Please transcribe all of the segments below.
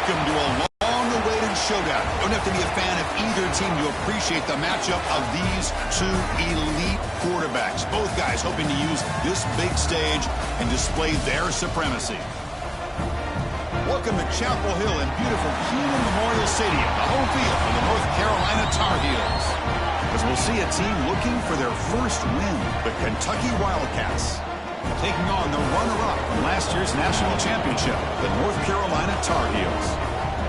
Welcome to a long-awaited showdown. You don't have to be a fan of either team to appreciate the matchup of these two elite quarterbacks. Both guys hoping to use this big stage and display their supremacy. Welcome to Chapel Hill in beautiful Kenan Memorial Stadium, the home field for the North Carolina Tar Heels. As we'll see a team looking for their first win, the Kentucky Wildcats, taking on the runner-up from last year's national championship, the North Carolina Tar Heels.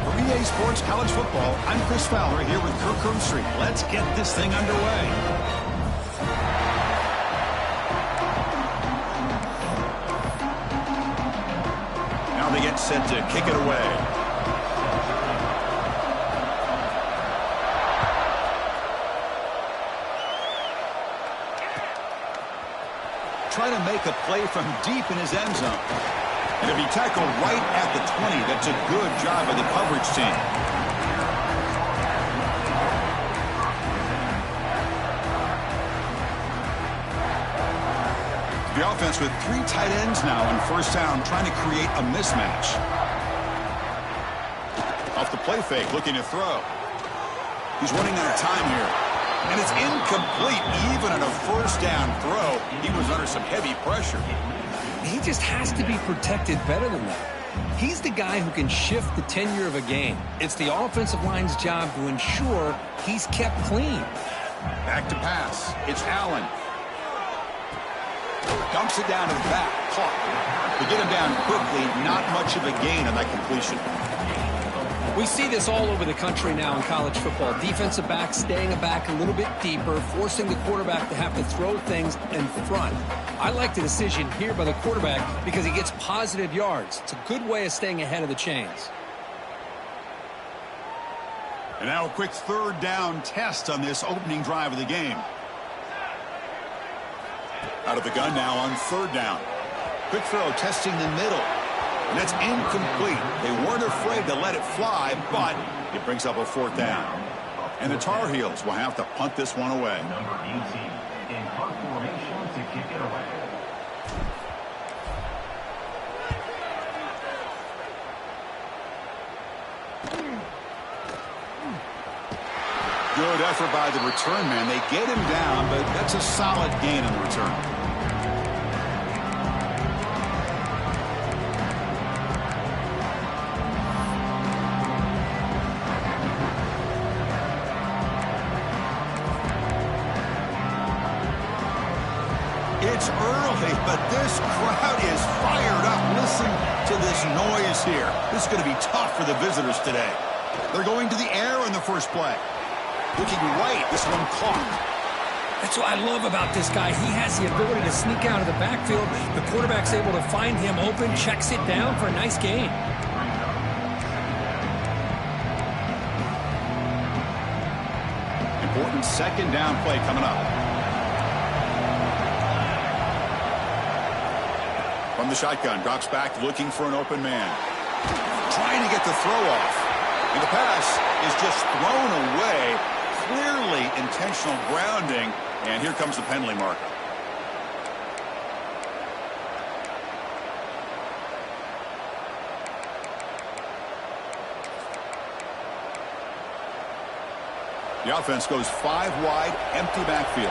For EA Sports College Football, I'm Chris Fowler here with Kirk Herbstreit. Let's get this thing underway. Now they get set to kick it away. Trying to make a play from deep in his end zone. And if he tackled right at the 20, that's a good job of the coverage team. The offense with 3 tight ends now on first down, trying to create a mismatch. Off the play fake, looking to throw. He's running out of time here. And it's incomplete, even on a first down throw. He was under some heavy pressure. He just has to be protected better than that. He's the guy who can shift the tenure of a game. It's the offensive line's job to ensure he's kept clean. Back to pass. It's Allen. Dumps it down to the back. Caught. To get him down quickly, not much of a gain on that completion. We see this all over the country now in college football. Defensive backs staying back a little bit deeper, forcing the quarterback to have to throw things in front. I like the decision here by the quarterback because he gets positive yards. It's a good way of staying ahead of the chains. And now a quick third down test on this opening drive of the game. Out of the gun now on third down. Quick throw testing the middle. And that's incomplete. They weren't afraid to let it fly, but it brings up a fourth down. And the Tar Heels will have to punt this one away. Number 18 in punt formation to kick it away. Good effort by the return man. They get him down, but that's a solid gain on the return. It's early, but this crowd is fired up. Listen to this noise here. This is going to be tough for the visitors today. They're going to the air on the first play. Looking right, this one caught. That's what I love about this guy. He has the ability to sneak out of the backfield. The quarterback's able to find him open, checks it down for a nice gain. Important second down play coming up. From the shotgun, drops back looking for an open man. Trying to get the throw off. And the pass is just thrown away. Clearly intentional grounding. And here comes the penalty marker. The offense goes 5 wide, empty backfield.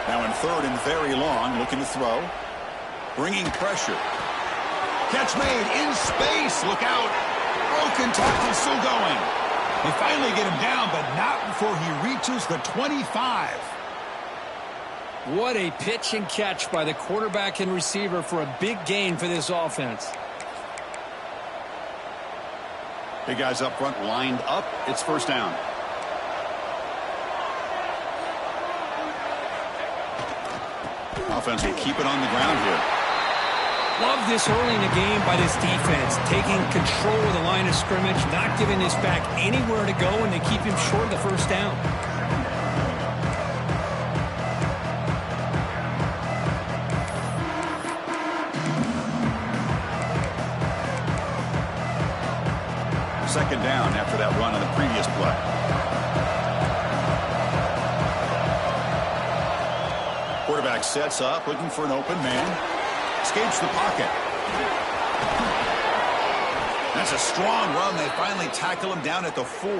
Now in third and very long, looking to throw. Bringing pressure. Catch made in space. Look out. Broken tackle still going. They finally get him down, but not before he reaches the 25. What a pitch and catch by the quarterback and receiver for a big gain for this offense. Big guys up front lined up. It's first down. Offense will keep it on the ground here. Love this early in the game by this defense, taking control of the line of scrimmage, not giving this back anywhere to go, and they keep him short of the first down. Second down after that run on the previous play. Quarterback sets up, looking for an open man. Escapes the pocket. That's a strong run. They finally tackle him down at the 4.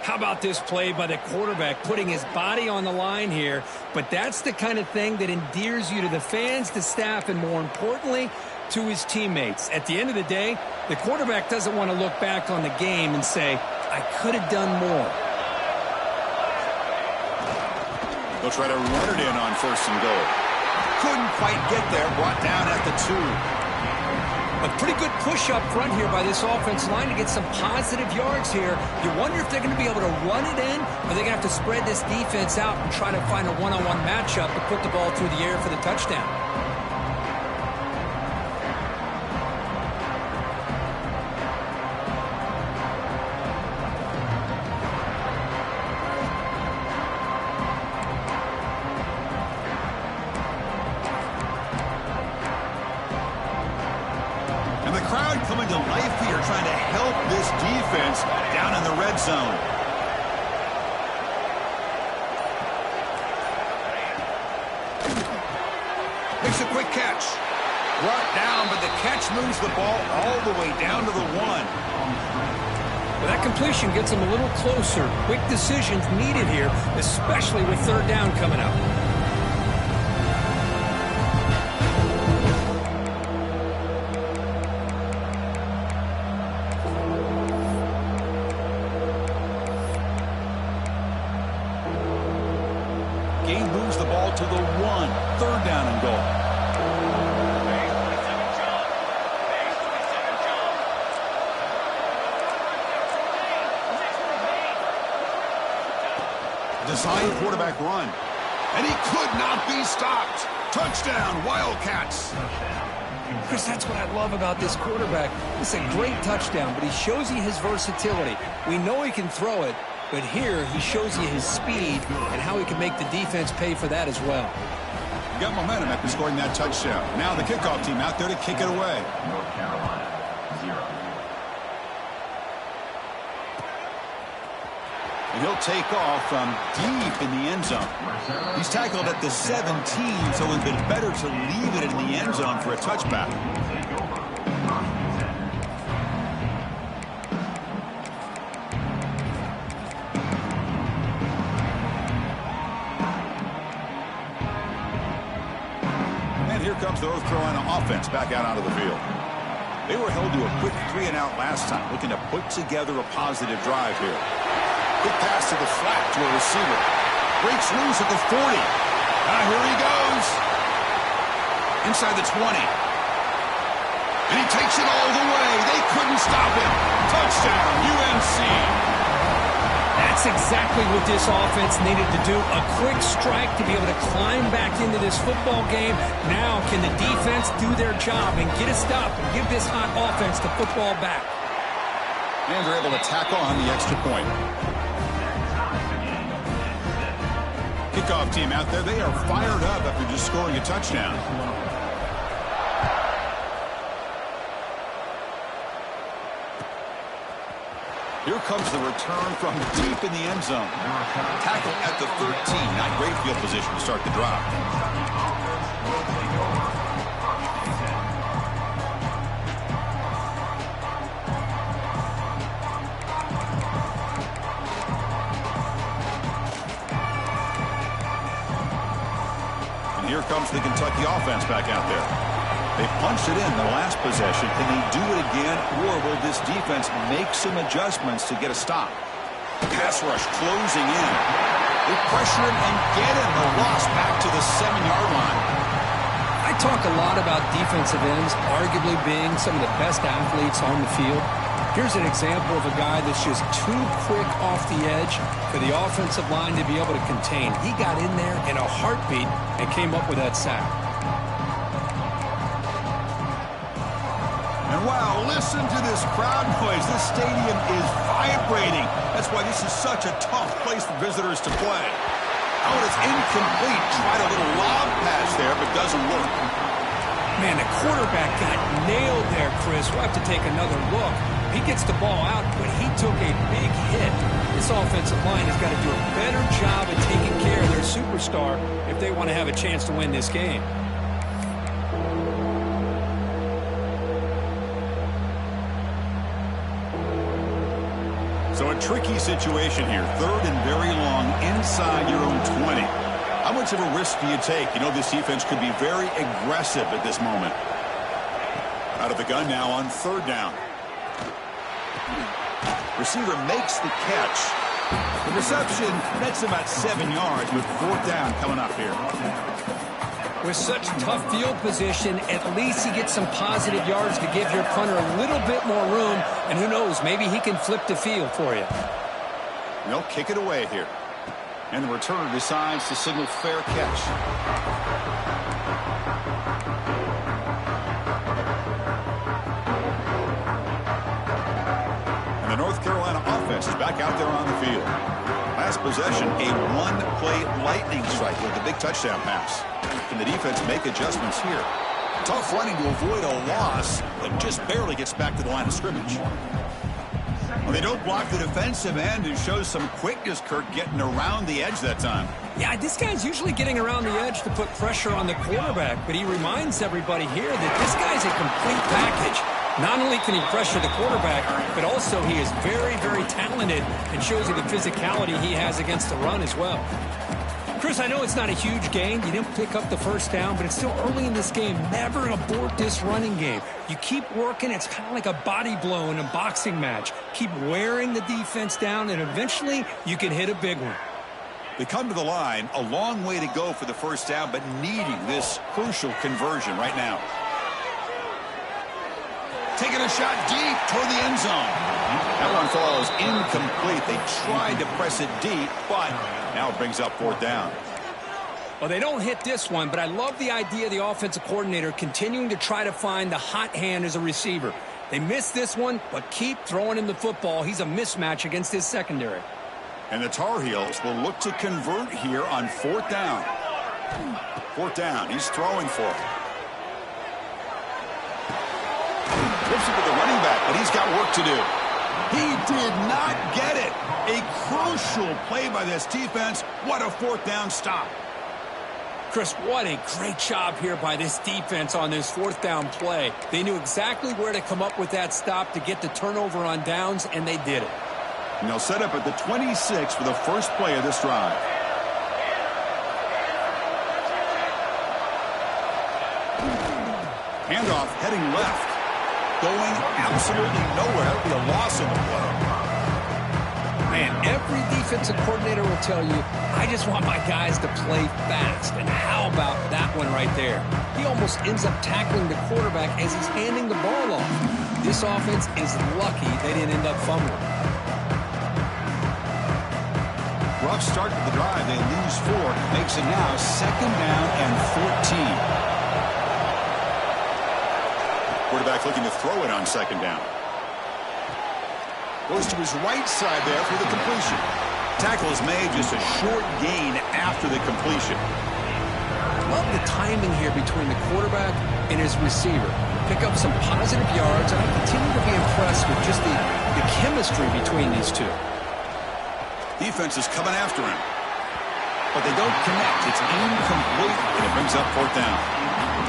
How about this play by the quarterback, putting his body on the line here? But that's the kind of thing that endears you to the fans, the staff, and more importantly, to his teammates. At the end of the day, the quarterback doesn't want to look back on the game and say, I could have done more. They'll try to run it in on 1st and goal. Couldn't quite get there, brought down at the 2. A pretty good push up front here by this offensive line to get some positive yards here. You wonder if they're going to be able to run it in, or they're going to have to spread this defense out and try to find a one-on-one matchup to put the ball through the air for the touchdown. Coming to life here, trying to help this defense down in the red zone. Makes a quick catch. Brought down, but the catch moves the ball all the way down to the 1. Well, that completion gets them a little closer. Quick decisions needed here, especially with 3rd down coming up. Moves the ball to the 1. 3rd down and goal. Design quarterback run. And he could not be stopped. Touchdown, Wildcats. Chris, that's what I love about this quarterback. It's a great touchdown, but he shows you his versatility. We know he can throw it, but here he shows you his speed and how he can make the defense pay for that as well. You got momentum after scoring that touchdown. Now the kickoff team out there to kick it away. North Carolina, 0. And he'll take off from deep in the end zone. He's tackled at the 17, so it would have been better to leave it in the end zone for a touchback. Here comes the North Carolina offense back out onto the field. They were held to a quick 3-and-out last time, looking to put together a positive drive here. Quick pass to the flat to a receiver. Breaks loose at the 40. Here he goes. Inside the 20. And he takes it all the way. They couldn't stop him. Touchdown, UNC. That's exactly what this offense needed to do. A quick strike to be able to climb back into this football game. Now can the defense do their job and get a stop and give this hot offense the football back? And they're able to tackle on the extra point. Kickoff team out there, they are fired up after just scoring a touchdown. Here comes the return from deep in the end zone. Tackle at the 13. Not great field position to start the drive. And here comes the Kentucky offense back out there. They punched it in the last possession. Can they do it again, or will this defense make some adjustments to get a stop? Pass rush closing in. They pressure him and get him. The loss back to the 7-yard line. I talk a lot about defensive ends arguably being some of the best athletes on the field. Here's an example of a guy that's just too quick off the edge for the offensive line to be able to contain. He got in there in a heartbeat and came up with that sack. And wow, listen to this crowd noise. This stadium is vibrating. That's why this is such a tough place for visitors to play. Oh, it's incomplete. Tried a little lob pass there, but doesn't work. Man, the quarterback got nailed there, Chris. We'll have to take another look. He gets the ball out, but he took a big hit. This offensive line has got to do a better job of taking care of their superstar. superstar if they want to have a chance to win this game. So a tricky situation here. 3rd and very long inside your own 20. How much of a risk do you take? You know this defense could be very aggressive at this moment. Out of the gun now on 3rd down. Receiver makes the catch. The reception, that's about 7 yards with 4th down coming up here. With such tough field position, at least he gets some positive yards to give your punter a little bit more room. And who knows, maybe he can flip the field for you. They'll kick it away here. And the returner decides to signal fair catch. And the North Carolina offense is back out there on the field. Last possession, a one-play lightning strike with a big touchdown pass. Can the defense make adjustments here? Tough running to avoid a loss, but just barely gets back to the line of scrimmage. Well, they don't block the defensive end, who shows some quickness, Kirk, getting around the edge that time. Yeah, this guy's usually getting around the edge to put pressure on the quarterback, but he reminds everybody here that this guy's a complete package. Not only can he pressure the quarterback, but also he is very, very talented and shows you the physicality he has against the run as well. Chris, I know it's not a huge gain. You didn't pick up the 1st down, but it's still early in this game. Never abort this running game. You keep working. It's kind of like a body blow in a boxing match. Keep wearing the defense down, and eventually you can hit a big one. They come to the line. A long way to go for the 1st down, but needing this crucial conversion right now. Taking a shot deep toward the end zone. That one falls incomplete. They tried to press it deep, but now it brings up 4th down. Well, they don't hit this one, but I love the idea of the offensive coordinator continuing to try to find the hot hand as a receiver. They missed this one, but keep throwing him the football. He's a mismatch against his secondary. And the Tar Heels will look to convert here on 4th down. 4th down. He's throwing for it. Flips it to the running back, but he's got work to do. He did not get it. A crucial play by this defense. What a 4th down stop. Chris, what a great job here by this defense on this 4th down play. They knew exactly where to come up with that stop to get the turnover on downs, and they did it. And they'll set up at the 26 for the first play of this drive. Handoff heading left. Going absolutely nowhere. That would be a loss on the play. Man, every defensive coordinator will tell you, I just want my guys to play fast. And how about that one right there? He almost ends up tackling the quarterback as he's handing the ball off. This offense is lucky they didn't end up fumbling. Rough start to the drive. They lose 4. Makes it now 2nd down and 14. Quarterback looking to throw it on 2nd down. Goes to his right side there for the completion. Tackle is made, just a short gain after the completion. Love the timing here between the quarterback and his receiver. Pick up some positive yards, and I continue to be impressed with just the chemistry between these two. Defense is coming after him, but they don't connect. It's incomplete, and it brings up 4th down.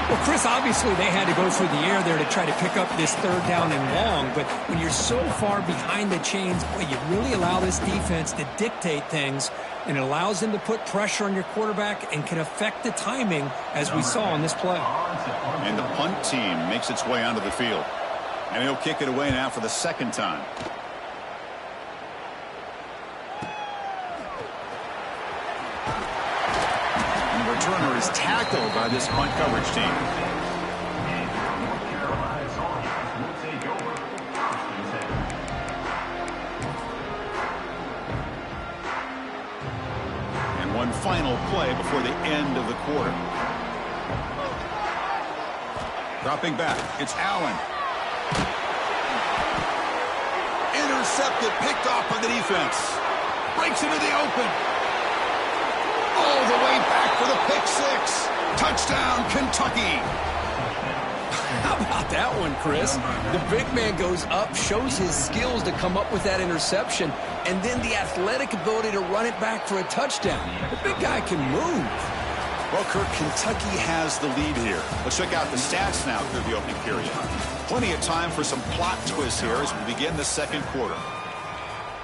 Well, Chris, obviously they had to go through the air there to try to pick up this 3rd down and long, but when you're so far behind the chains, boy, you really allow this defense to dictate things, and it allows them to put pressure on your quarterback and can affect the timing, as we saw on this play. And the punt team makes its way onto the field, and he'll kick it away now for the 2nd time. Returner is tackled by this punt coverage team. And one final play before the end of the quarter. Dropping back, it's Allen. Intercepted, picked off by the defense. Breaks into the open. All the way back for the pick 6. Touchdown, Kentucky. How about that one, Chris? The big man goes up, shows his skills to come up with that interception, and then the athletic ability to run it back for a touchdown. The big guy can move. Well, Kirk, Kentucky has the lead here. Let's check out the stats now through the opening period. Plenty of time for some plot twists here as we begin the second quarter.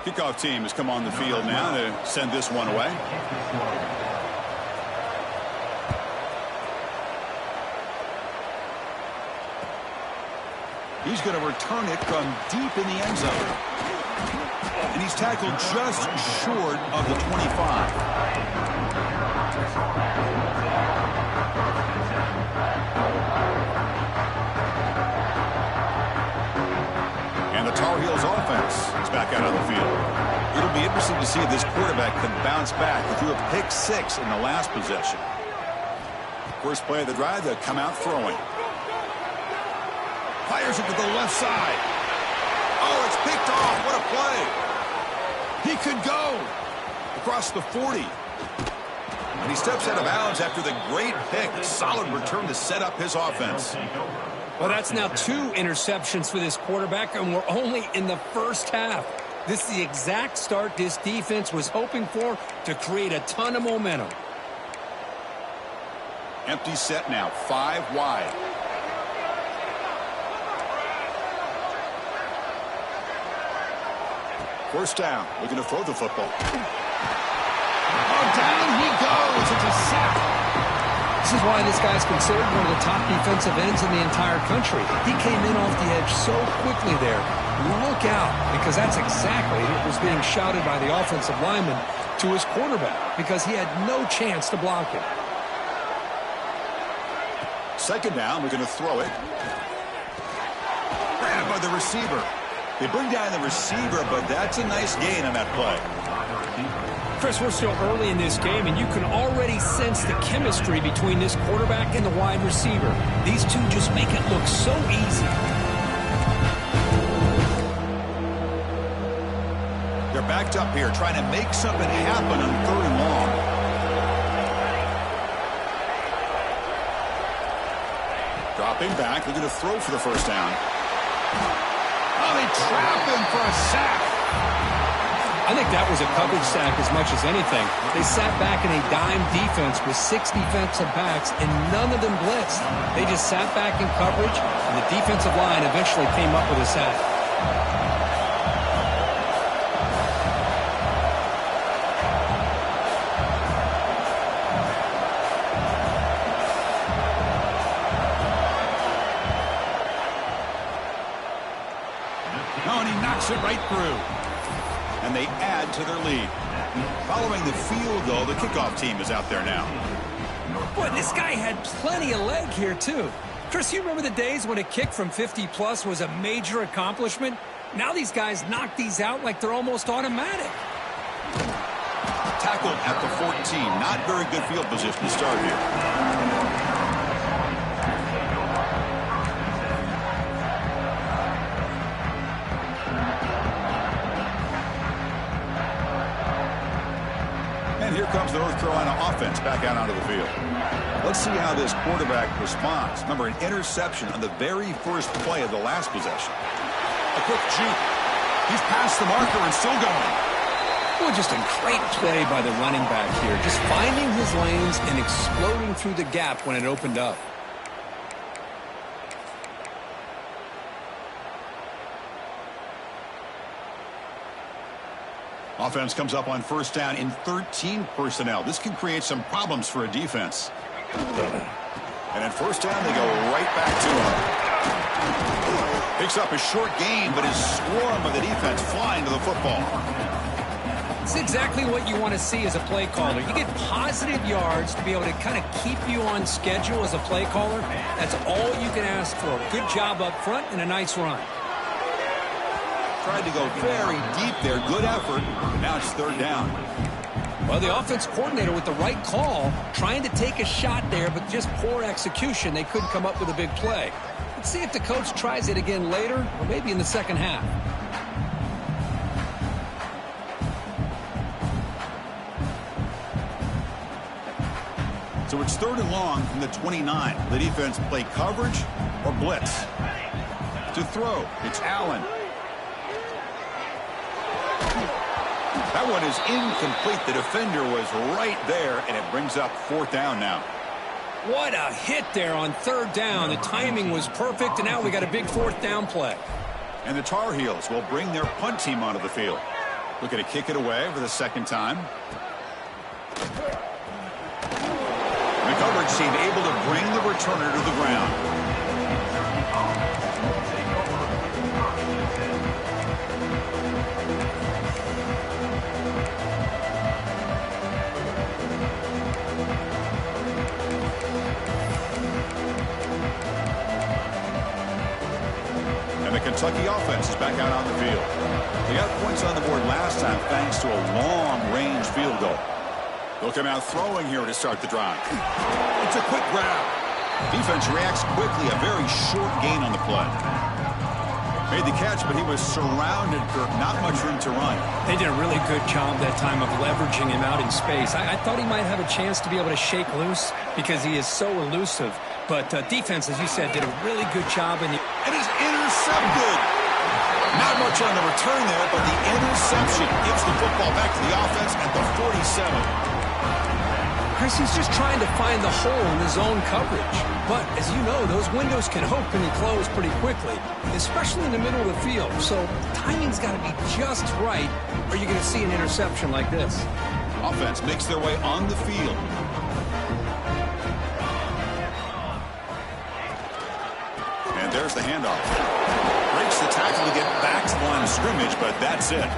Kickoff team has come on the field now to send this one away. He's going to return it from deep in the end zone. And he's tackled just short of the 25. And the Tar Heels offense is back out on the field. It'll be interesting to see if this quarterback can bounce back. He threw a pick 6 in the last possession. First play of the drive, they'll come out throwing. Fires it to the left side. Oh, it's picked off. What a play. He could go across the 40. And he steps out of bounds after the great pick. Solid return to set up his offense. Well, that's now 2 interceptions for this quarterback, and we're only in the first half. This is the exact start this defense was hoping for to create a ton of momentum. Empty set now, 5 wide. First down, looking to throw the football. Oh, down he goes. It's a sack. This is why this guy's considered one of the top defensive ends in the entire country. He came in off the edge so quickly there. Look out, because that's exactly what was being shouted by the offensive lineman to his quarterback, because he had no chance to block it. Second down, we're going to throw it. Grabbed by the receiver. They bring down the receiver, but that's a nice gain on that play. Chris, we're still early in this game, and you can already sense the chemistry between this quarterback and the wide receiver. These two just make it look so easy. They're backed up here, trying to make something happen on 3rd and long. Dropping back, they're going to throw for the first down. Oh, they trap him for a sack. I think that was a coverage sack as much as anything. They sat back in a dime defense with 6 defensive backs, and none of them blitzed. They just sat back in coverage, and the defensive line eventually came up with a sack. Oh, and he knocks it right through. And they add to their lead. Following the field goal, the kickoff team is out there now. Boy, this guy had plenty of leg here, too. Chris, you remember the days when a kick from 50-plus was a major accomplishment? Now these guys knock these out like they're almost automatic. Tackled at the 14. Not very good field position to start here. And here comes the North Carolina offense back out onto the field. Let's see how this quarterback responds. Remember, an interception on the very first play of the last possession. A quick juke. He's past the marker and still going. Well, just a great play by the running back here. Just finding his lanes and exploding through the gap when it opened up. Offense comes up on first down in 13 personnel. This can create some problems for a defense. And at first down, they go right back to him. Picks up a short gain, but his swarm of the defense flying to the football. It's exactly what you want to see as a play caller. You get positive yards to be able to kind of keep you on schedule as a play caller. That's all you can ask for. Good job up front and a nice run. Tried to go very deep there. Good effort. But now it's 3rd down. Well, the offense coordinator with the right call, trying to take a shot there, but just poor execution. They couldn't come up with a big play. Let's see if the coach tries it again later, or maybe in the second half. So it's 3rd and long from the 29. The defense play coverage or blitz. To throw, it's Allen. That one is incomplete. The defender was right there, and it brings up 4th down now. What a hit there on 3rd down. The timing was perfect, and now we got a big 4th down play. And the Tar Heels will bring their punt team onto the field. Looking to kick it away for the 2nd time. The coverage team able to bring the returner to the ground. And the Kentucky offense is back out on the field. They got points on the board last time thanks to a long-range field goal. They'll come out throwing here to start the drive. It's a quick grab. Defense reacts quickly. A very short gain on the play. Made the catch, but he was surrounded for not much room to run. They did a really good job that time of leveraging him out in space. I thought he might have a chance to be able to shake loose because he is so elusive. But defense, as you said, did a really good job. And it is intercepted. Not much on the return there, but the interception gives the football back to the offense at the 47. Chris, he's just trying to find the hole in his own coverage. But, as you know, those windows can open and close pretty quickly, especially in the middle of the field. So, timing's got to be just right, or you're going to see an interception like this. Offense makes their way on the field. And there's the handoff. Breaks the tackle to get back to the line of scrimmage, but that's it.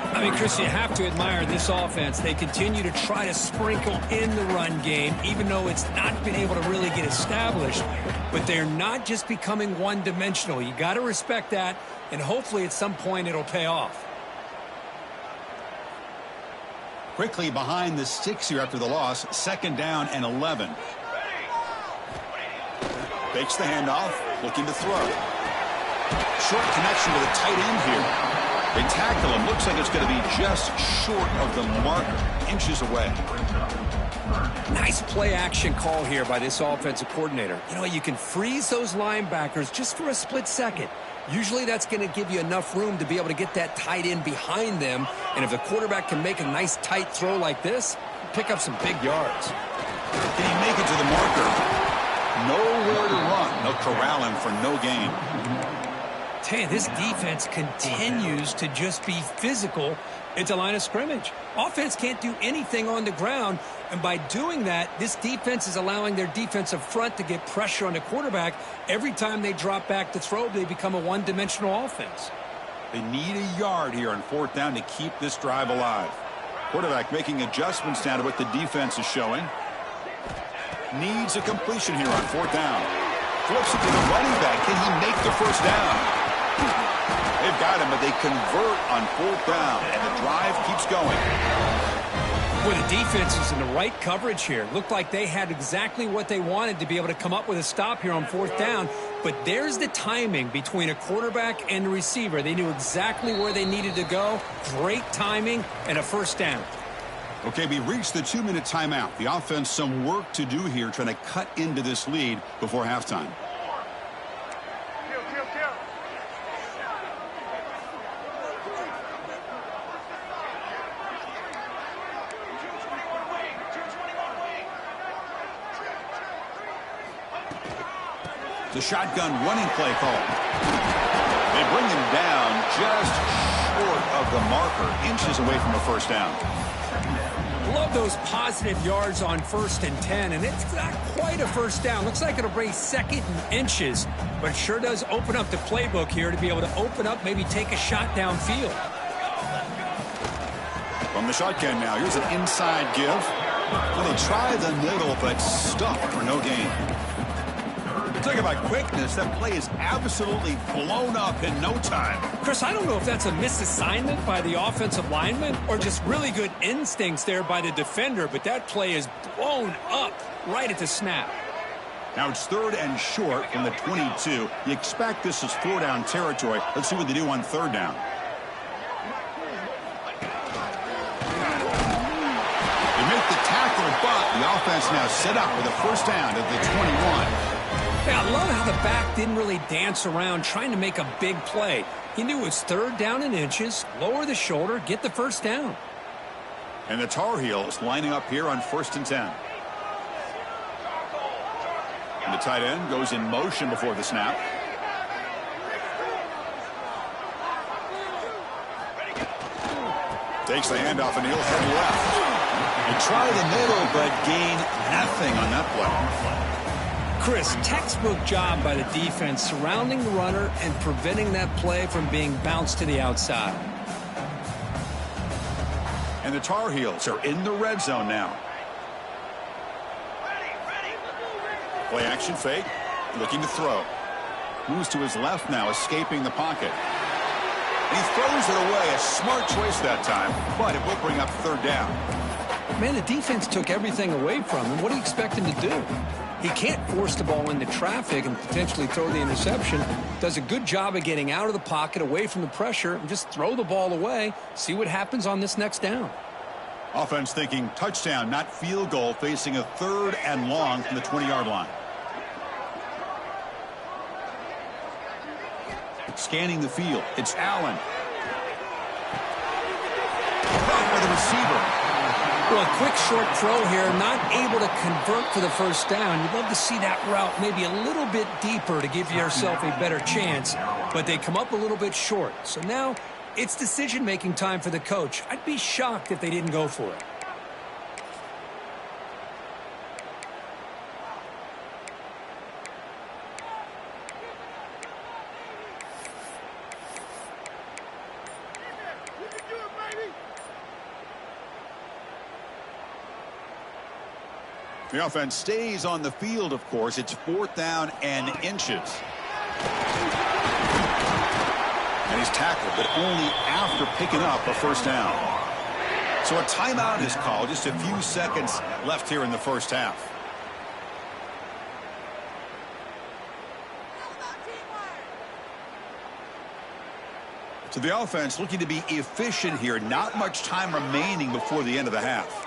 I mean, Chris, you have to admire this offense. They continue to try to sprinkle in the run game, even though it's not been able to really get established. But they're not just becoming one-dimensional. You got to respect that, and hopefully at some point it'll pay off. Quickly behind the sticks here after the loss, 2nd down and 11. Fakes the handoff, looking to throw. Short connection to the tight end here. They tackle him. Looks like it's going to be just short of the marker, inches away. Nice play action call here by this offensive coordinator. You know, you can freeze those linebackers just for a split second. Usually that's going to give you enough room to be able to get that tight end behind them. And if the quarterback can make a nice tight throw like this, pick up some big yards. Can he make it to the marker? Nowhere to run. They'll corral him for no gain. Tell you, this defense continues to just be physical at the line of scrimmage. Offense can't do anything on the ground, and by doing that, this defense is allowing their defensive front to get pressure on the quarterback. Every time they drop back to throw, they become a one-dimensional offense. They need a yard here on 4th down to keep this drive alive. Quarterback making adjustments now to what the defense is showing. Needs a completion here on 4th down. Flips it to the running back. Can he make the first down? They've got him, but they convert on 4th down, and the drive keeps going. Well, the defense is in the right coverage here. Looked like they had exactly what they wanted to be able to come up with a stop here on 4th down. But there's the timing between a quarterback and the receiver. They knew exactly where they needed to go. Great timing and a first down. Okay, we reached the 2-minute timeout. The offense some work to do here trying to cut into this lead before halftime. The shotgun running play call. They bring him down just short of the marker, inches away from a first down. Love those positive yards on 1st and 10, and it's not quite a first down. Looks like it'll bring 2nd and inches, but it sure does open up the playbook here to be able to open up, maybe take a shot downfield. From the shotgun now, here's an inside give. Well, they try the middle, but stuck for no gain. Talk about quickness. That play is absolutely blown up in no time. Chris, I don't know if that's a misassignment by the offensive lineman or just really good instincts there by the defender, but that play is blown up right at the snap. Now it's 3rd and short from the 22. You expect this is 4-down territory. Let's see what they do on 3rd down. They make the tackle offense now set up with a first down at the 21. Yeah, I love how the back didn't really dance around trying to make a big play. He knew it was third down in inches, lower the shoulder, get the first down. And the Tar Heels lining up here on 1st and 10. And the tight end goes in motion before the snap. Takes the handoff and he'll head left. And try the middle, but gain nothing on that play. Chris, textbook job by the defense surrounding the runner and preventing that play from being bounced to the outside. And the Tar Heels are in the red zone now. Play action fake, looking to throw. Moves to his left now, escaping the pocket. He throws it away, a smart choice that time, but it will bring up third down. Man, the defense took everything away from him. What do you expect him to do? He can't force the ball into traffic and potentially throw the interception. Does a good job of getting out of the pocket, away from the pressure, and just throw the ball away. See what happens on this next down. Offense thinking touchdown, not field goal, facing a 3rd and long from the 20-yard line. Scanning the field, it's Allen. Caught by the receiver. Well, a quick short throw here, not able to convert for the first down. You'd love to see that route maybe a little bit deeper to give yourself a better chance, but they come up a little bit short. So now it's decision-making time for the coach. I'd be shocked if they didn't go for it. The offense stays on the field, of course. It's 4th down and inches. And he's tackled, but only after picking up a first down. So a timeout is called. Just a few seconds left here in the first half. So the offense looking to be efficient here. Not much time remaining before the end of the half.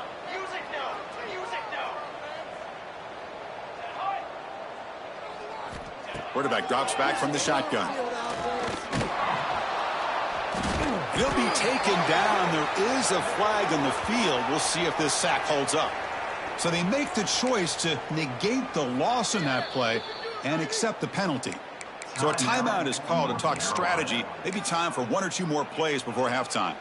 Quarterback drops back from the shotgun. He'll be taken down. There is a flag on the field. We'll see if this sack holds up. So they make the choice to negate the loss in that play and accept the penalty. So a timeout is called to talk strategy. Maybe time for 1 or 2 more plays before halftime.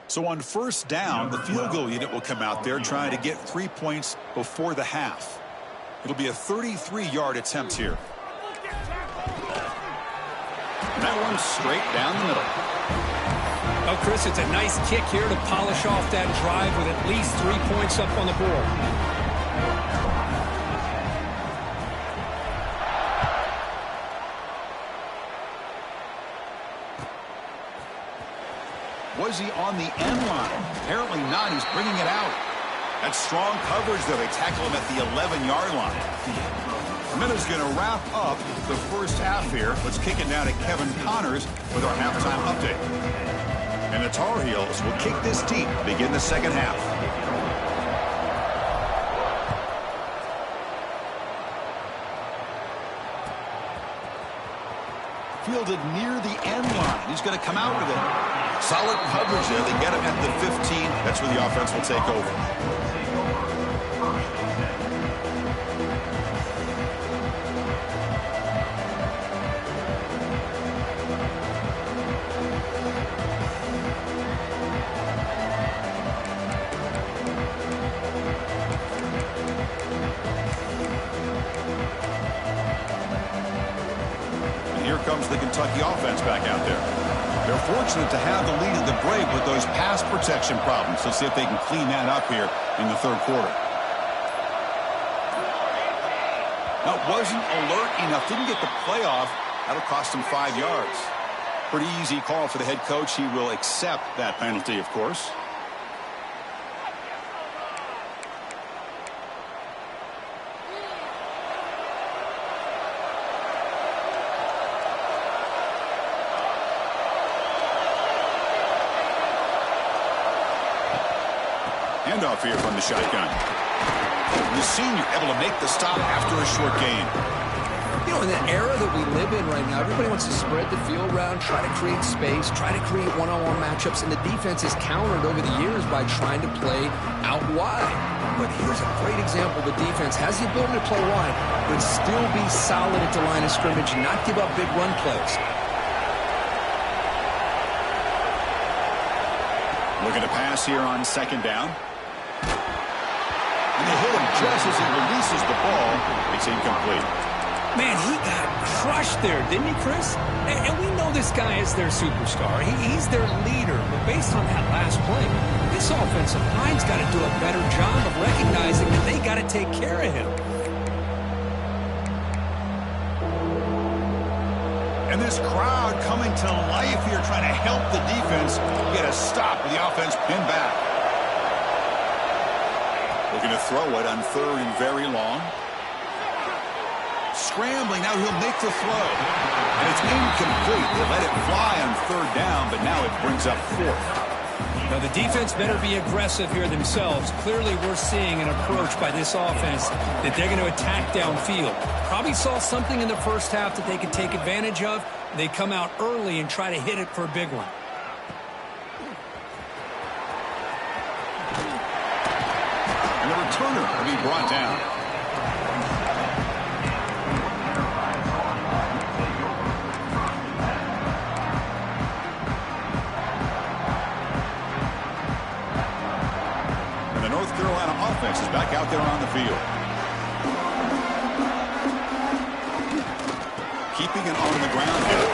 So on first down, the field goal unit will come out there trying to get 3 points before the half. It'll be a 33-yard attempt here. And that one's straight down the middle. Oh, Chris, it's a nice kick here to polish off that drive with at least 3 points up on the board. Was he on the end line? Apparently not. He's bringing it out. That's strong coverage, though. They tackle him at the 11-yard line. Minuta's going to wrap up the first half here. Let's kick it now to Kevin Connors with our halftime update. And the Tar Heels will kick this deep to begin the second half. Fielded near the end line. He's going to come out with it. Solid coverage there. They get him at the 15. That's where the offense will take over. And here comes the Kentucky offense back out there. They're fortunate to have the lead at the break with those pass protection problems. Let's see if they can clean that up here in the third quarter. Now, wasn't alert enough. Didn't get the playoff. That'll cost him 5 yards. Pretty easy call for the head coach. He will accept that penalty, of course. Handoff here from the shotgun. The senior able to make the stop after a short gain. You know, in the era that we live in right now, everybody wants to spread the field around, try to create space, try to create one-on-one matchups, and the defense is countered over the years by trying to play out wide. But here's a great example. The defense has the ability to play wide, but still be solid at the line of scrimmage, not give up big run plays. Looking to pass here on second down. And they hit him just as he releases the ball. It's incomplete. Man, he got crushed there, didn't he, Chris? And we know this guy is their superstar. He's their leader. But based on that last play, this offensive line's got to do a better job of recognizing that they got to take care of him. And this crowd coming to life here, trying to help the defense get a stop with the offense pinned back. Looking to throw it on third and very long. Scrambling, now he'll make the throw. And it's incomplete. They let it fly on third down, but now it brings up fourth. Now, the defense better be aggressive here themselves. Clearly, we're seeing an approach by this offense that they're going to attack downfield. Probably saw something in the first half that they could take advantage of. They come out early and try to hit it for a big one. And the returner will be brought down. Offense is back out there on the field. Keeping it on the ground here.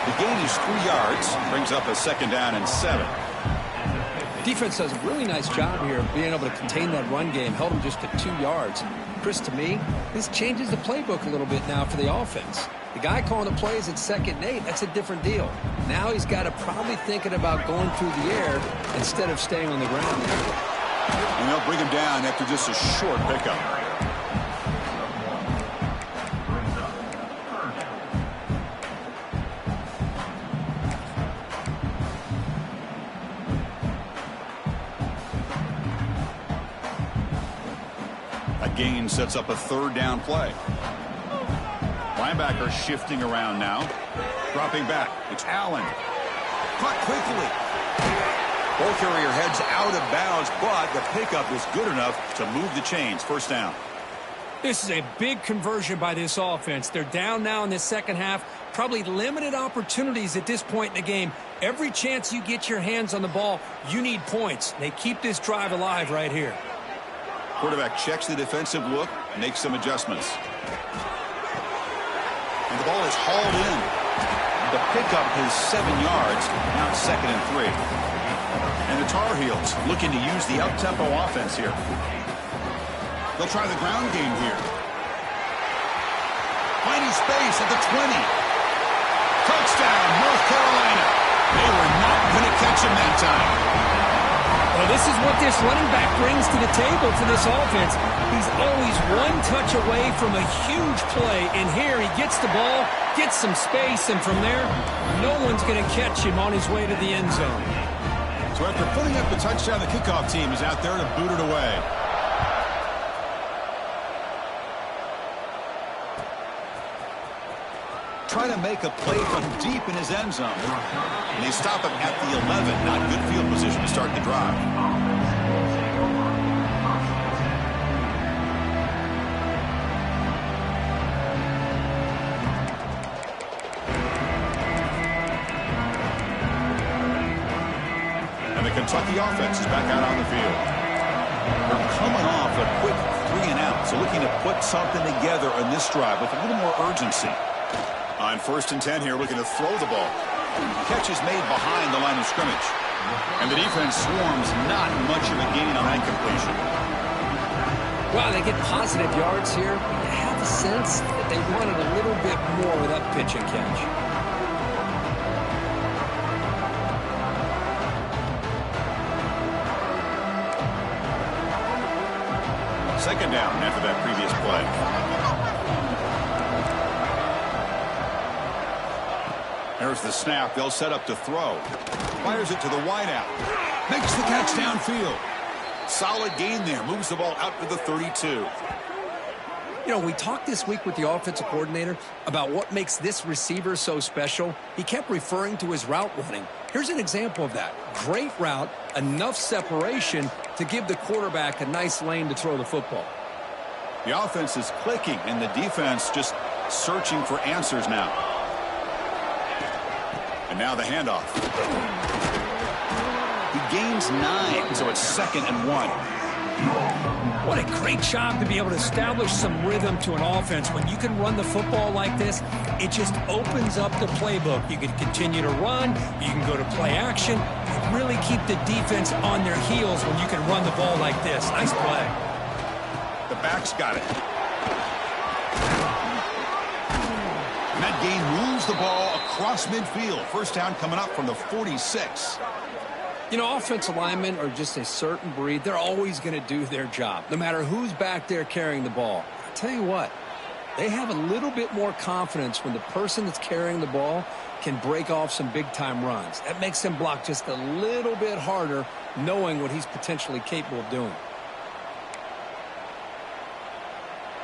The gain is 3 yards. Brings up a second down and 7. Defense does a really nice job here of being able to contain that run game. Held them just to 2 yards. Chris, to me, this changes the playbook a little bit now for the offense. The guy calling the plays at 2nd and 8, that's a different deal. Now he's got to probably thinking about going through the air instead of staying on the ground. And they'll bring him down after just a short pickup. That gain sets up a third down play. Linebacker shifting around now. Dropping back. It's Allen. Caught quickly. Ball carrier heads out of bounds, but the pickup is good enough to move the chains. First down. This is a big conversion by this offense. They're down now in the second half. Probably limited opportunities at this point in the game. Every chance you get your hands on the ball, you need points. They keep this drive alive right here. Quarterback checks the defensive look, makes some adjustments. And the ball is hauled in. The pickup is 7 yards. Now it's 2nd and 3. And the Tar Heels looking to use the up-tempo offense here. They'll try the ground game here. Finding space at the 20. Touchdown, North Carolina. They were not going to catch him that time. Well, this is what this running back brings to the table for this offense. He's always one touch away from a huge play, and here he gets the ball, gets some space, and from there, no one's going to catch him on his way to the end zone. So after putting up the touchdown, the kickoff team is out there to boot it away. Trying to make a play from deep in his end zone. And they stop him at the 11. Not good field position to start the drive. And the Kentucky offense is back out on the field. They're coming off a quick 3 and out. So looking to put something together on this drive with a little more urgency. On 1st and 10 here, looking to throw the ball. Catch is made behind the line of scrimmage. And the defense swarms, not much of a gain on that completion. Well, they get positive yards here. You have a sense that they wanted a little bit more with that pitch and catch. Second down after that previous play. There's the snap. They'll set up to throw. Fires it to the wideout. Makes the catch downfield. Solid gain there. Moves the ball out to the 32. You know, we talked this week with the offensive coordinator about what makes this receiver so special. He kept referring to his route running. Here's an example of that. Great route, enough separation to give the quarterback a nice lane to throw the football. The offense is clicking, and the defense just searching for answers now. And now the handoff. He gains 9, so it's 2nd and 1. What a great job to be able to establish some rhythm to an offense. When you can run the football like this, it just opens up the playbook. You can continue to run. You can go to play action. You really keep the defense on their heels when you can run the ball like this. Nice play. The back's got it. And that gain moves the ball across midfield. First down coming up from the 46. You know, offensive linemen are just a certain breed. They're always going to do their job, no matter who's back there carrying the ball. I tell you what, they have a little bit more confidence when the person that's carrying the ball can break off some big-time runs. That makes them block just a little bit harder, knowing what he's potentially capable of doing.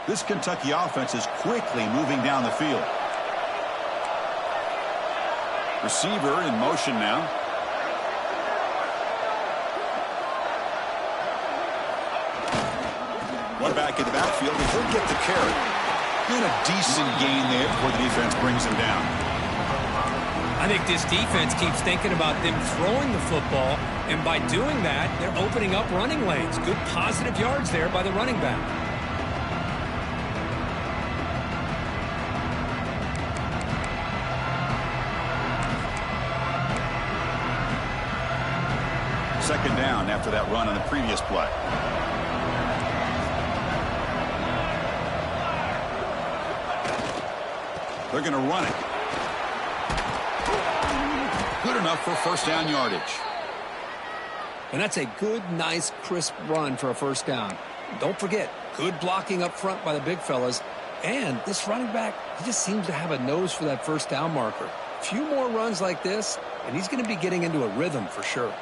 This Kentucky offense is quickly moving down the field. Receiver in motion now. One back in the backfield, and he'll get the carry. And a decent gain there before the defense brings him down. I think this defense keeps thinking about them throwing the football, and by doing that, they're opening up running lanes. Good positive yards there by the running back. Second down after that run on the previous play. They're going to run it. Good enough for first down yardage. And that's a good, nice, crisp run for a first down. Don't forget, good blocking up front by the big fellas. And this running back, he just seems to have a nose for that first down marker. A few more runs like this, and he's going to be getting into a rhythm for sure.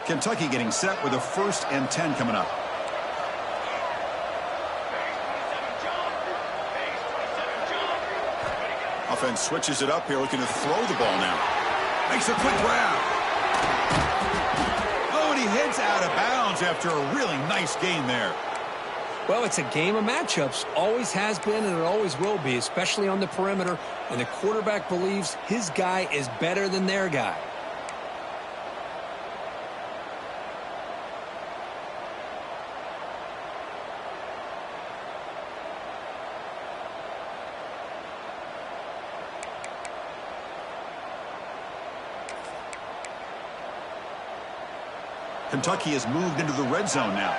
Kentucky getting set with a 1st and 10 coming up. Offense switches it up here, looking to throw the ball now. Makes a quick grab. Oh, and he heads out of bounds after a really nice gain there. Well, it's a game of matchups. Always has been and it always will be, especially on the perimeter. And the quarterback believes his guy is better than their guy. Kentucky has moved into the red zone now.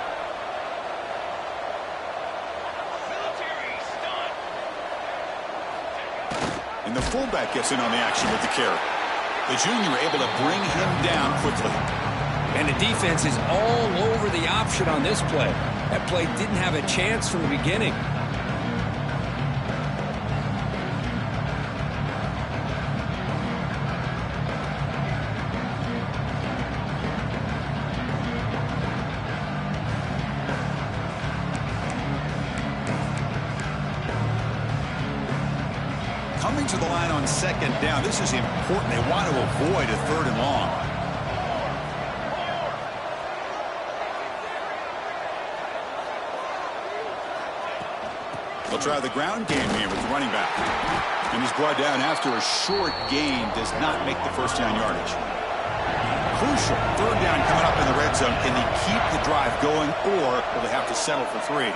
And the fullback gets in on the action with the carry. The junior able to bring him down quickly. And the defense is all over the option on this play. That play didn't have a chance from the beginning. Coming to the line on second down. This is important. They want to avoid a third and long. They'll try the ground game here with the running back. And he's brought down after a short gain. Does not make the first down yardage. Crucial. Third down coming up in the red zone. Can they keep the drive going, or will they have to settle for 3?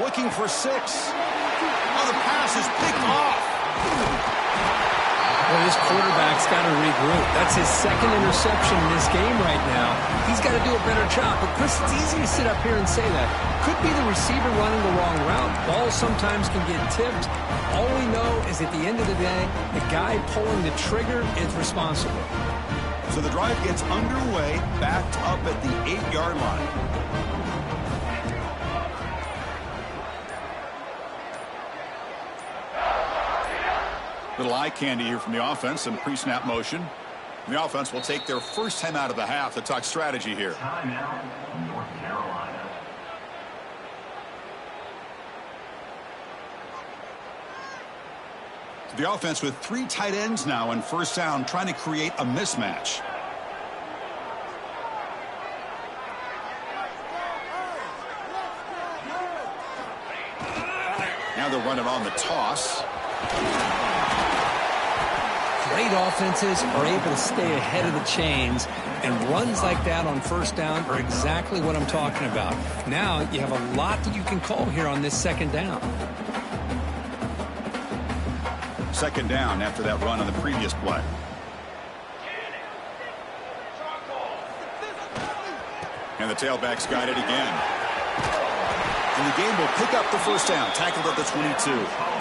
Looking for 6. Oh, the pass is picked off. Well, this quarterback's got to regroup. That's his second interception in this game right now. He's got to do a better job. But, Chris, it's easy to sit up here and say that. Could be the receiver running the wrong route. Balls sometimes can get tipped. All we know is at the end of the day, the guy pulling the trigger is responsible. So the drive gets underway, backed up at the 8-yard line. Little eye candy here from the offense and pre-snap motion. The offense will take their first time out of the half to talk strategy here. Timeout, North Carolina. The offense with 3 tight ends now in first down, trying to create a mismatch. Now they're running on the toss. Great offenses are able to stay ahead of the chains, and runs like that on first down are exactly what I'm talking about. Now you have a lot that you can call here on this second down. Second down after that run on the previous play. And the tailback's got it again. And the game will pick up the first down, tackled at the 22.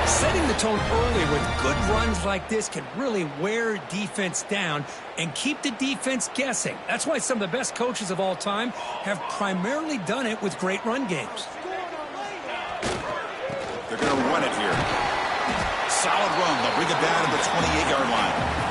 Setting the tone early with good runs like this can really wear defense down and keep the defense guessing. That's why some of the best coaches of all time have primarily done it with great run games. They're going to run it here. Solid run. They'll bring it down to the 28-yard line.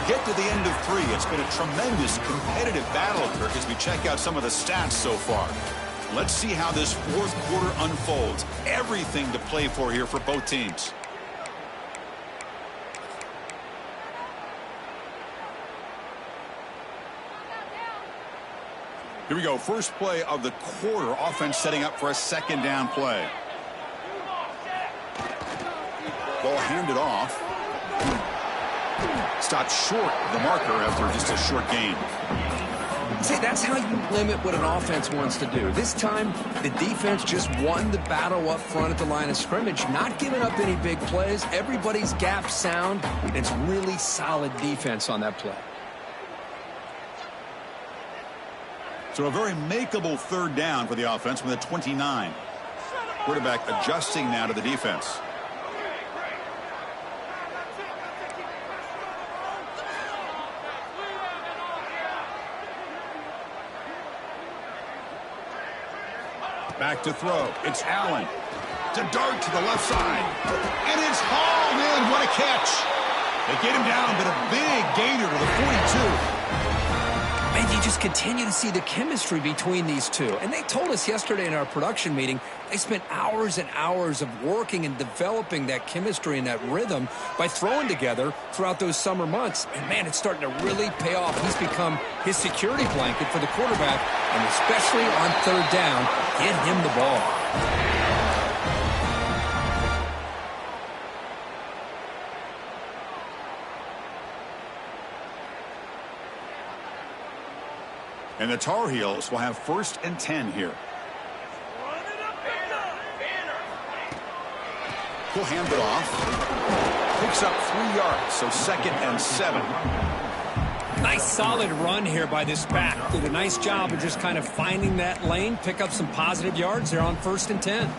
Get to the end of 3. It's been a tremendous competitive battle, Kirk, as we check out some of the stats so far. Let's see how this fourth quarter unfolds. Everything to play for here for both teams. Here we go. First play of the quarter. Offense setting up for a second down play. Ball handed off. Stopped short of the marker after just a short gain. See, that's how you limit what an offense wants to do. This time, the defense just won the battle up front at the line of scrimmage, not giving up any big plays. Everybody's gap sound. It's really solid defense on that play. So a very makeable third down for the offense with a 29. Quarterback adjusting now to the defense. Back to throw. It's Allen. To dart to the left side. And it's hauled in. What a catch. They get him down, but a big gainer to the 42. And you you just continue to see the chemistry between these two. And they told us yesterday in our production meeting, they spent hours and hours of working and developing that chemistry and that rhythm by throwing together throughout those summer months. And, man, it's starting to really pay off. He's become his security blanket for the quarterback, and especially on third down, get him the ball. And the Tar Heels will have 1st and 10 here. He'll hand it off. Picks up 3 yards, so 2nd and 7. Nice solid run here by this back. Did a nice job of just kind of finding that lane, pick up some positive yards there on 1st and 10.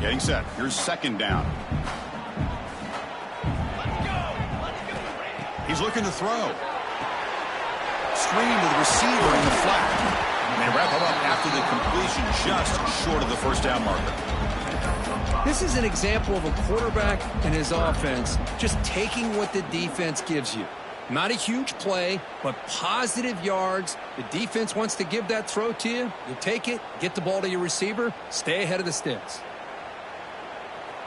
Getting set. Here's 2nd down. He's looking to throw. Screen to the receiver in the flat. And they wrap him up after the completion, just short of the 1st down marker. This is an example of a quarterback and his offense just taking what the defense gives you. Not a huge play, but positive yards. The defense wants to give that throw to you. You take it, get the ball to your receiver, stay ahead of the sticks.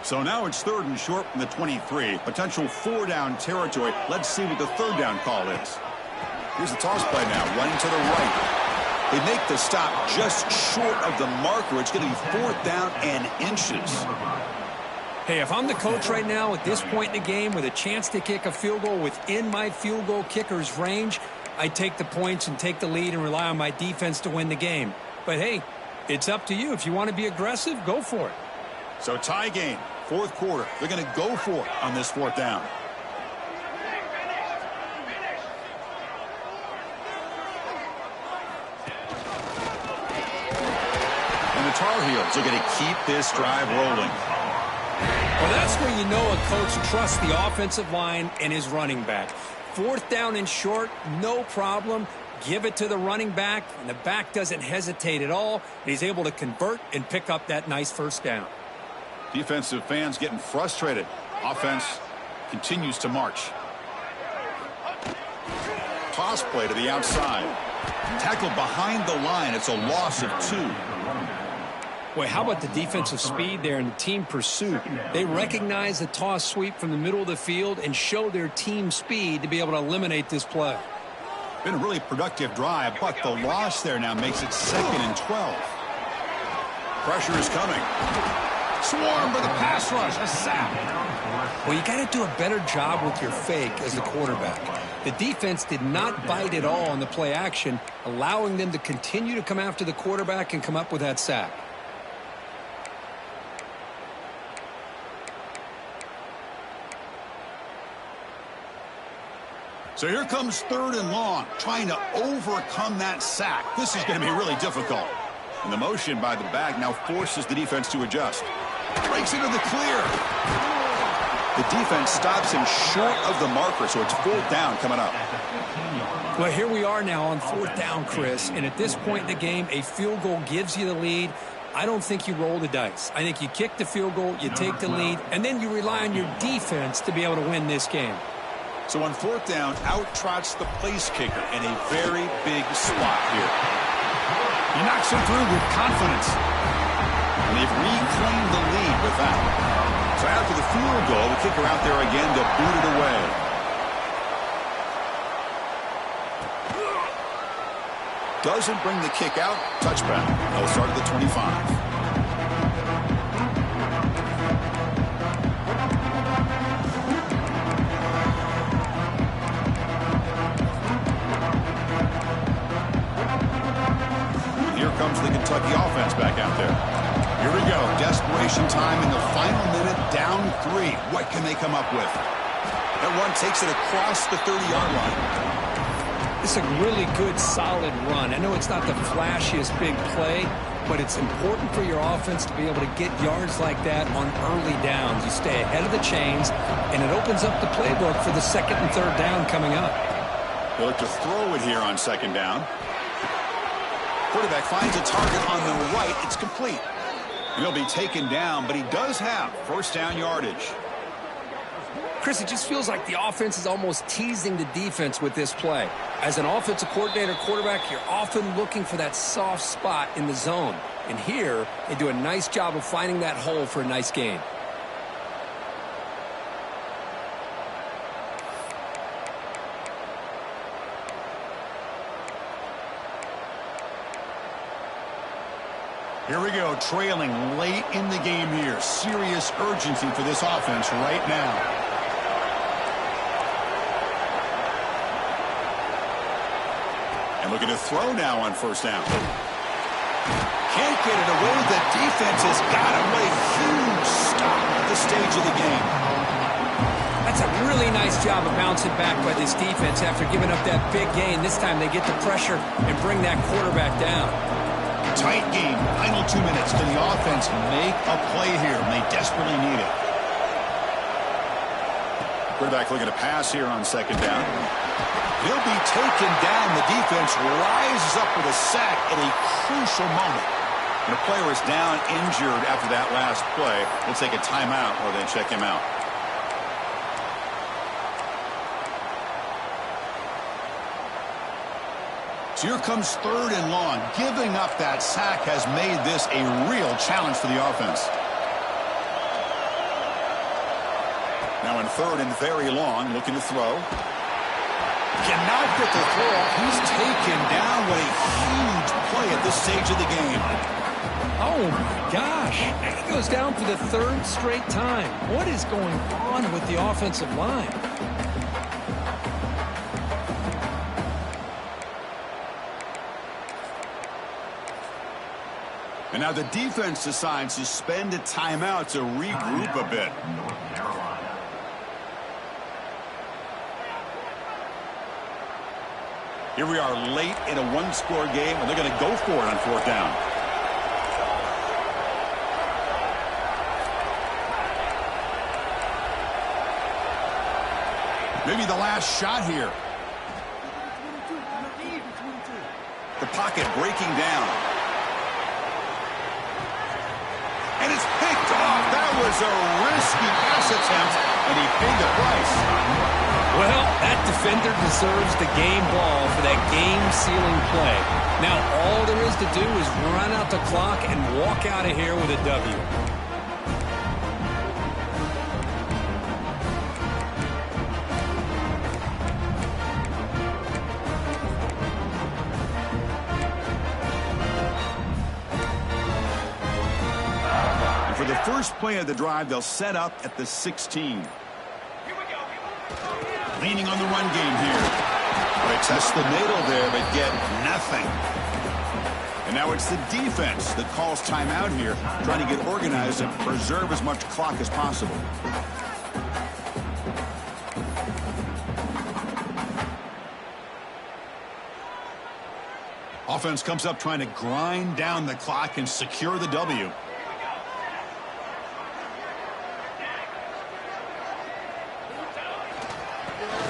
So now it's 3rd and short from the 23. Potential 4-down territory. Let's see what the 3rd down call is. Here's the toss play now, running to the right. They make the stop just short of the marker. It's going to be 4th down and inches. Hey, if I'm the coach right now at this point in the game with a chance to kick a field goal within my field goal kicker's range, I take the points and take the lead and rely on my defense to win the game. But, hey, it's up to you. If you want to be aggressive, go for it. So tie game, 4th quarter. They're going to go for it on this 4th down. The Tar Heels are going to keep this drive rolling. Well, that's where you know a coach trusts the offensive line and his running back. 4th down and short, no problem. Give it to the running back, and the back doesn't hesitate at all. He's able to convert and pick up that nice 1st down. Defensive fans getting frustrated. Offense continues to march. Toss play to the outside. Tackled behind the line. It's a loss of 2. Boy, how about the defensive speed there and the team pursuit? They recognize the toss sweep from the middle of the field and show their team speed to be able to eliminate this play. Been a really productive drive, but the loss there now makes it 2nd and 12. Pressure is coming. Swarm with a pass rush, a sack. Well, you got to do a better job with your fake as the quarterback. The defense did not bite at all on the play action, allowing them to continue to come after the quarterback and come up with that sack. So here comes 3rd and long, trying to overcome that sack. This is going to be really difficult. And the motion by the back now forces the defense to adjust. Breaks into the clear. The defense stops him short of the marker, so it's 4th down coming up. Well, here we are now on 4th down, Chris, and at this point in the game, a field goal gives you the lead. I don't think you roll the dice. I think you kick the field goal, you take the lead, and then you rely on your defense to be able to win this game. So on 4th down, out trots the place kicker in a very big spot here. He knocks him through with confidence. And they've reclaimed the lead with that. So after the field goal, the kicker out there again to boot it away. Doesn't bring the kick out. Touchback. They'll start at the 25. Comes the Kentucky offense back out there. Here we go. Desperation time in the final minute. Down 3. What can they come up with? That run takes it across the 30-yard line. It's a really good, solid run. I know it's not the flashiest big play, but it's important for your offense to be able to get yards like that on early downs. You stay ahead of the chains, and it opens up the playbook for the 2nd and 3rd down coming up. They look to throw it here on 2nd down. Quarterback finds a target on the right. It's complete. He'll be taken down, but he does have 1st down yardage. Chris, it just feels like the offense is almost teasing the defense with this play. As an offensive coordinator, quarterback, you're often looking for that soft spot in the zone. And here, they do a nice job of finding that hole for a nice gain. Here we go, trailing late in the game here. Serious urgency for this offense right now. And looking to throw now on first down. Can't get it away. The defense has got him with a huge stop at this stage of the game. That's a really nice job of bouncing back by this defense after giving up that big gain. This time they get the pressure and bring that quarterback down. Tight game. Final 2 minutes. Can the offense make a play here? And they desperately need it. Quarterback looking to pass here on second down. He'll be taken down. The defense rises up with a sack at a crucial moment. When a player is down injured after that last play, we'll take a timeout or they check him out. So here comes third and long. Giving up that sack has made this a real challenge for the offense. Now in third and very long, looking to throw. Cannot get the throw off. He's taken down. What a huge play at this stage of the game. Oh, my gosh. He goes down for the third straight time. What is going on with the offensive line? And now the defense decides to spend a timeout to regroup a bit. Here we are late in a one-score game, and they're going to go for it on fourth down. Maybe the last shot here. The pocket breaking down. And it's picked off. That was a risky pass attempt, and he paid the price. Well, that defender deserves the game ball for that game-sealing play. Now, all there is to do is run out the clock and walk out of here with a W. For the first play of the drive, they'll set up at the 16. Leaning on the run game here. They test the middle there, but get nothing. And now it's the defense that calls timeout here, trying to get organized and preserve as much clock as possible. Offense comes up trying to grind down the clock and secure the W.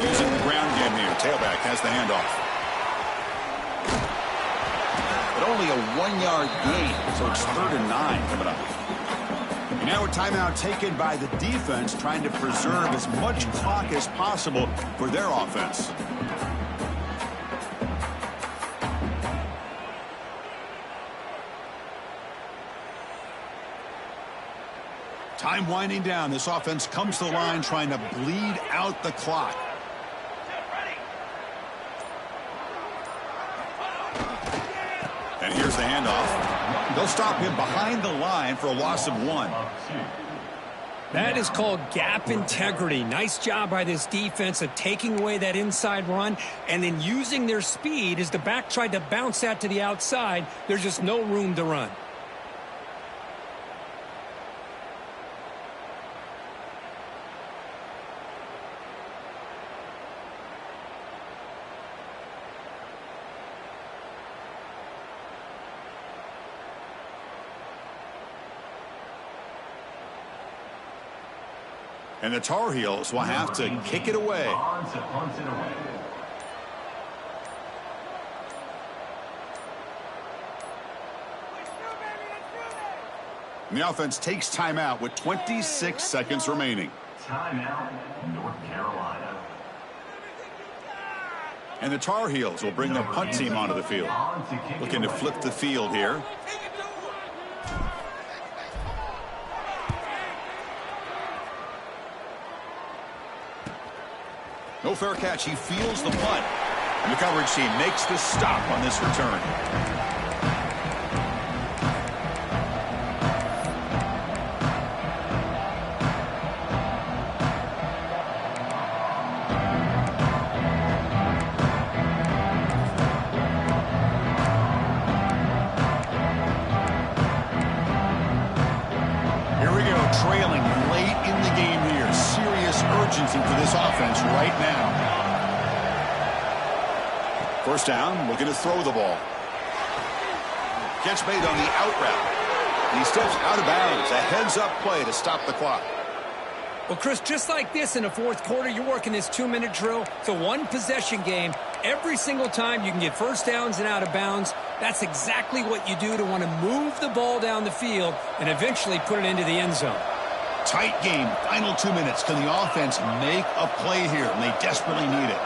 Using the ground game here. Tailback has the handoff. But only a 1-yard gain, so it's 3rd and 9 coming up. And now a timeout taken by the defense, trying to preserve as much clock as possible for their offense. Time winding down. This offense comes to the line trying to bleed out the clock. And here's the handoff. They'll stop him behind the line for a loss of 1. That is called gap integrity. Nice job by this defense of taking away that inside run and then using their speed as the back tried to bounce that to the outside. There's just no room to run. And the Tar Heels will have to kick it away. And the offense takes timeout with 26 seconds remaining. Timeout, North North Carolina. And the Tar Heels will bring their punt team onto the field. Looking to flip the field here. No fair catch. He fields the punt. And the coverage team makes the stop on this return. Trailing late in the game here. Serious urgency for this offense right now. First down, looking to throw the ball. Catch made on the out route. He steps out of bounds. A heads-up play to stop the clock. Well, Chris, just like this in the fourth quarter, you're working this 2-minute drill. It's a one-possession game. Every single time you can get first downs and out of bounds. That's exactly what you do to want to move the ball down the field and eventually put it into the end zone. Tight game. Final 2 minutes. Can the offense make a play here? And they desperately need it.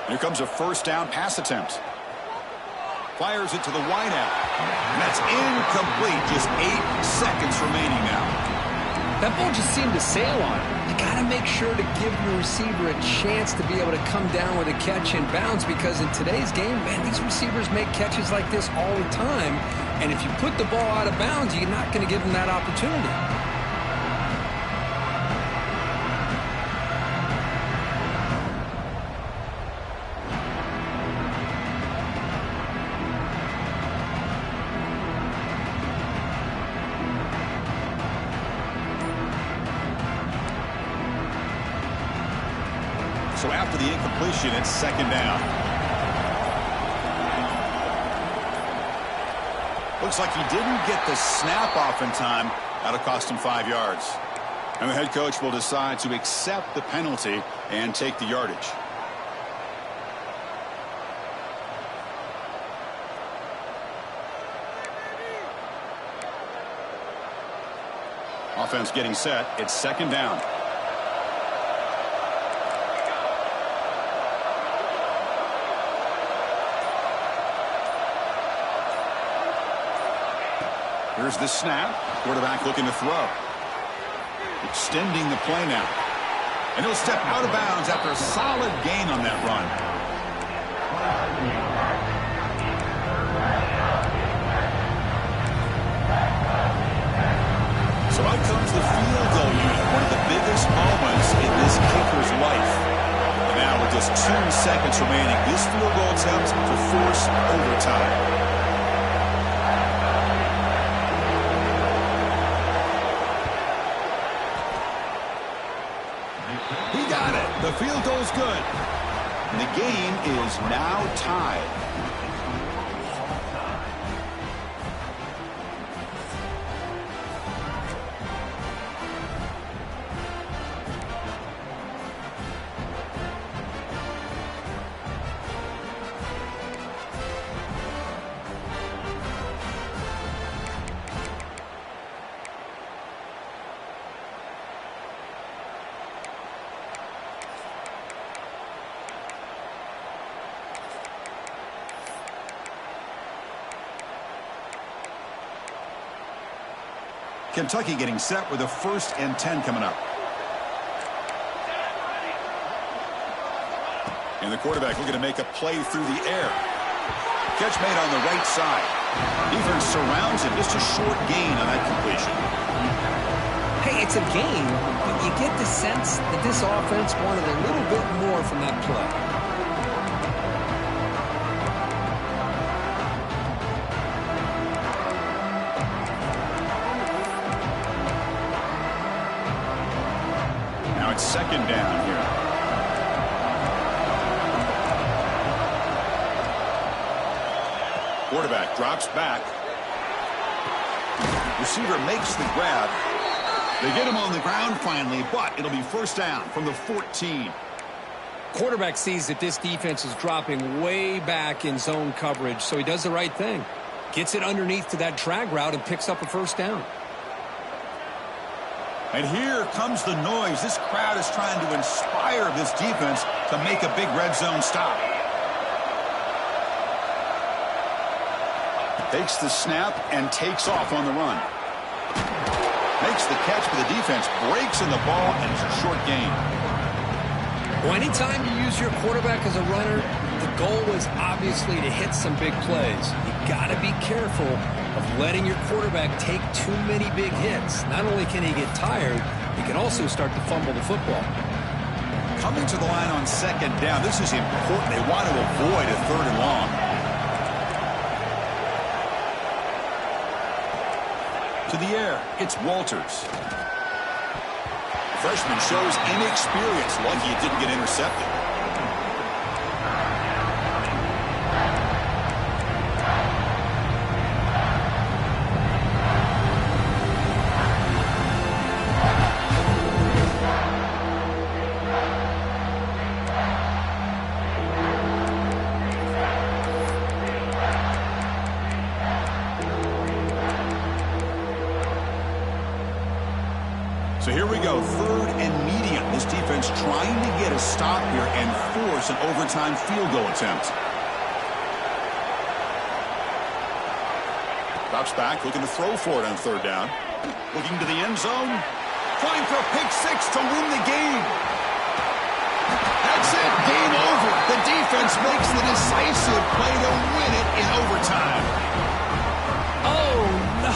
Here comes a first down pass attempt. Fires it to the wideout. That's incomplete. Just 8 seconds remaining now. That ball just seemed to sail on it. You got to make sure to give your receiver a chance to be able to come down with a catch in bounds, because in today's game, man, these receivers make catches like this all the time. And if you put the ball out of bounds, you're not going to give them that opportunity. So after the incompletion, it's second down. Looks like he didn't get the snap off in time. That'll cost him 5 yards. And the head coach will decide to accept the penalty and take the yardage. Offense getting set. It's second down. Here's the snap. Quarterback looking to throw. Extending the play now. And he'll step out of bounds after a solid gain on that run. So out comes the field goal unit. One of the biggest moments in this kicker's life. And now with just 2 seconds remaining, this field goal attempt to force overtime. The field goal's good. And the game is now tied. Kentucky getting set with a 1st and 10 coming up. And the quarterback looking to make a play through the air. Catch made on the right side. Defense surrounds him. Just a short gain on that completion. Hey, it's a gain, but you get the sense that this offense wanted a little bit more from that play. Second down here. Quarterback drops back. Receiver makes the grab. They get him on the ground finally, but it'll be first down from the 14. Quarterback sees that this defense is dropping way back in zone coverage, so he does the right thing. Gets it underneath to that drag route and picks up a first down. And here comes the noise. This crowd is trying to inspire this defense to make a big red zone stop. Takes the snap and takes off on the run. Makes the catch, but the defense breaks in the ball, and it's a short gain. Well, anytime you use your quarterback as a runner, the goal is obviously to hit some big plays. You got to be careful of letting your quarterback take too many big hits. Not only can he get tired, he can also start to fumble the football. Coming to the line on second down, this is important. They want to avoid a third and long. To the air, it's Walters. Freshman shows inexperience. Lucky it didn't get intercepted. So here we go, third and medium. This defense trying to get a stop here and force an overtime field goal attempt. Drops back, looking to throw for it on third down. Looking to the end zone. Trying for a pick six to win the game. That's it, game over. The defense makes the decisive play to win it in overtime. Oh, no.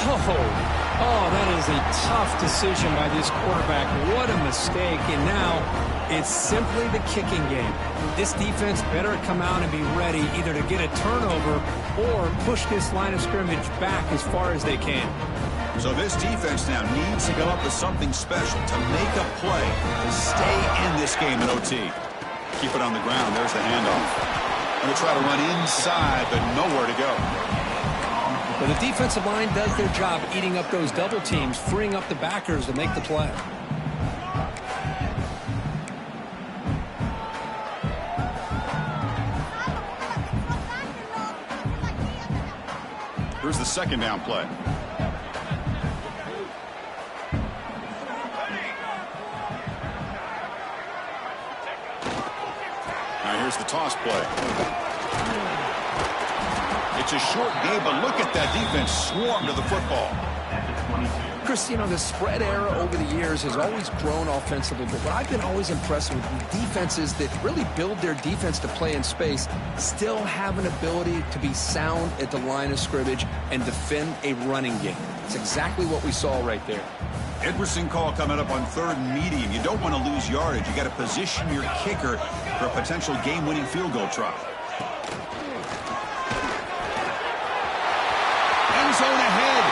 Oh, that is a tough decision by this quarterback. What a mistake. And now it's simply the kicking game. This defense better come out and be ready either to get a turnover or push this line of scrimmage back as far as they can. So this defense now needs to come up with something special to make a play to stay in this game in OT. Keep it on the ground. There's the handoff. Going to try to run inside, but nowhere to go. But the defensive line does their job eating up those double teams, freeing up the backers to make the play. Here's the second down play. Now here's the toss play. It's a short game, but look at that defense swarm to the football. Chris, you know, the spread era over the years has always grown offensively, but what I've been always impressed with defenses that really build their defense to play in space still have an ability to be sound at the line of scrimmage and defend a running game. It's exactly what we saw right there. Edwardsson call coming up on third and medium. You don't want to lose yardage. You got to position your kicker for a potential game-winning field goal try. End zone ahead.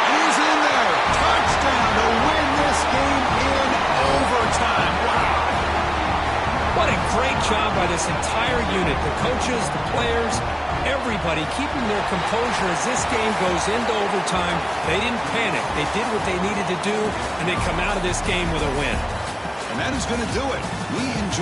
He's in there. Touchdown to win this game in overtime. Wow. What a great job by this entire unit. The coaches, the players, everybody keeping their composure as this game goes into overtime. They didn't panic. They did what they needed to do, and they come out of this game with a win. And that is going to do it. We enjoy